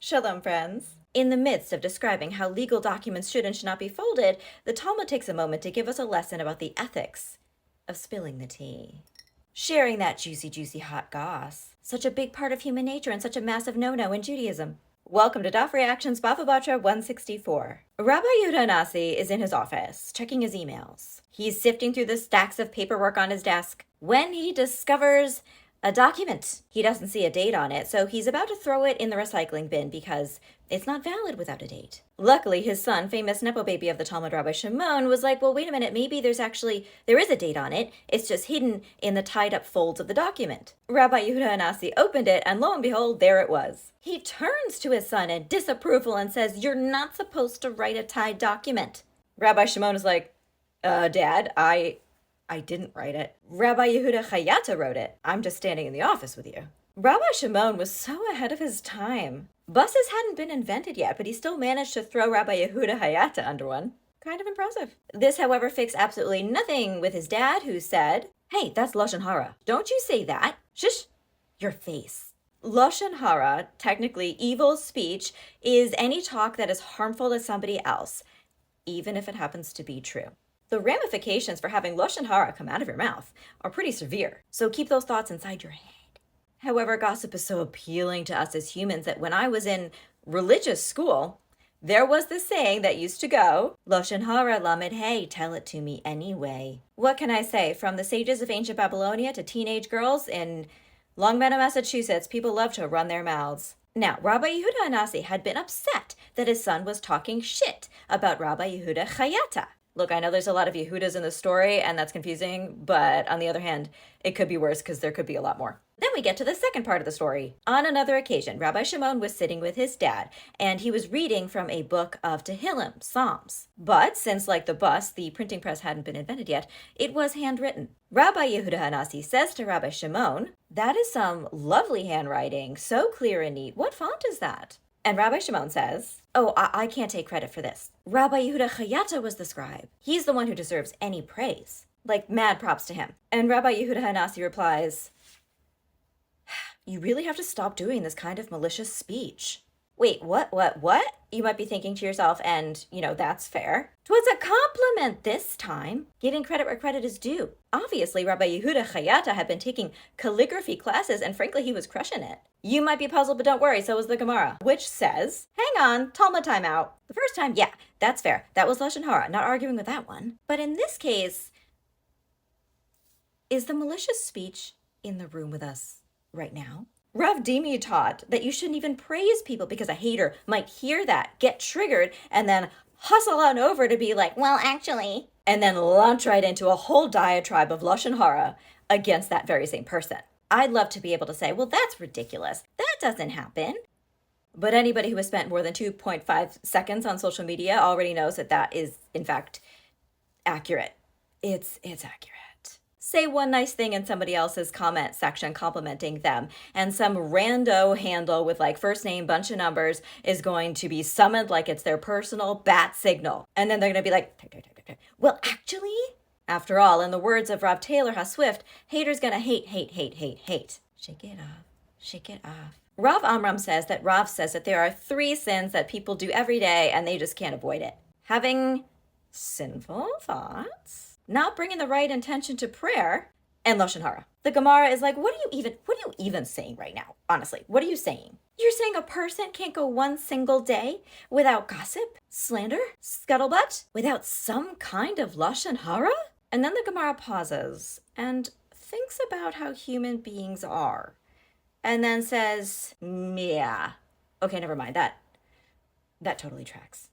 Shalom, friends. In the midst of describing how legal documents should and should not be folded, the Talmud takes a moment to give us a lesson about the ethics of spilling the tea. Sharing that juicy hot goss. Such a big part of human nature and such a massive no-no in Judaism. Welcome to Daf Reactions, Bava Batra 164. Rabbi Yehuda Hanasi is in his office, checking his emails. He's sifting through the stacks of paperwork on his desk when he discovers a document. He doesn't see a date on it, so he's about to throw it in the recycling bin because it's not valid without a date. Luckily, his son, famous Nepo baby of the Talmud, Rabbi Shimon, was like, well, wait a minute, maybe there is a date on it. It's just hidden in the tied up folds of the document. Rabbi Yehuda Hanasi opened it, and lo and behold, there it was. He turns to his son in disapproval and says, you're not supposed to write a tied document. Rabbi Shimon is like, Dad, I didn't write it. Rabbi Yehuda Hayata wrote it. I'm just standing in the office with you. Rabbi Shimon was so ahead of his time. Buses hadn't been invented yet, but he still managed to throw Rabbi Yehuda Hayata under one. Kind of impressive. This, however, fixed absolutely nothing with his dad, who said, hey, that's Lashon Hara. Don't you say that. Shush, your face. Lashon Hara, technically evil speech, is any talk that is harmful to somebody else, even if it happens to be true. The ramifications for having Lashon Hara come out of your mouth are pretty severe, so keep those thoughts inside your head. However, gossip is so appealing to us as humans that when I was in religious school, there was this saying that used to go, Lashon Hara lamed hey, tell it to me anyway. What can I say? From the sages of ancient Babylonia to teenage girls in Longmeadow, Massachusetts, people love to run their mouths. Now, Rabbi Yehuda Hanasi had been upset that his son was talking shit about Rabbi Yehuda Hayata. Look, I know there's a lot of Yehudas in the story, and that's confusing, but on the other hand, it could be worse because there could be a lot more. Then we get to the second part of the story. On another occasion, Rabbi Shimon was sitting with his dad, and he was reading from a book of Tehillim, Psalms. But since, like the bus, the printing press hadn't been invented yet, it was handwritten. Rabbi Yehuda Hanasi says to Rabbi Shimon, that is some lovely handwriting, so clear and neat. What font is that? And Rabbi Shimon says, oh, I can't take credit for this. Rabbi Yehuda Hayata was the scribe. He's the one who deserves any praise. Like, mad props to him. And Rabbi Yehuda Hanasi replies, you really have to stop doing this kind of malicious speech. Wait, what? You might be thinking to yourself, and, that's fair. 'Twas a compliment this time, giving credit where credit is due. Obviously, Rabbi Yehuda Hayata had been taking calligraphy classes, and frankly, he was crushing it. You might be puzzled, but don't worry, so was the Gemara, which says, hang on, Talmud time out. The first time, yeah, that's fair. That was Lashon Hara, not arguing with that one. But in this case, is the malicious speech in the room with us right now? Rav Dimi taught that you shouldn't even praise people because a hater might hear that, get triggered, and then hustle on over to be like, well, actually, and then launch right into a whole diatribe of Lashon Hara against that very same person. I'd love to be able to say, well, that's ridiculous. That doesn't happen. But anybody who has spent more than 2.5 seconds on social media already knows that that is, in fact, accurate. It's accurate. Say one nice thing in somebody else's comment section complimenting them, and some rando handle with like first name, bunch of numbers is going to be summoned like it's their personal bat signal. And then they're going to be like, well, actually, after all, in the words of Rav Taylor HaSwift, haters gonna hate. Shake it off, shake it off. Rav Amram says that there are 3 sins that people do every day and they just can't avoid it. Having sinful thoughts, not bringing the right intention to prayer, and Lashon Hara. The Gemara is like, what are you even saying right now? Honestly, what are you saying? You're saying a person can't go one single day without gossip, slander, scuttlebutt, without some kind of Lashon Hara? And then the Gemara pauses and thinks about how human beings are, and then says, yeah, okay, never mind, that totally tracks.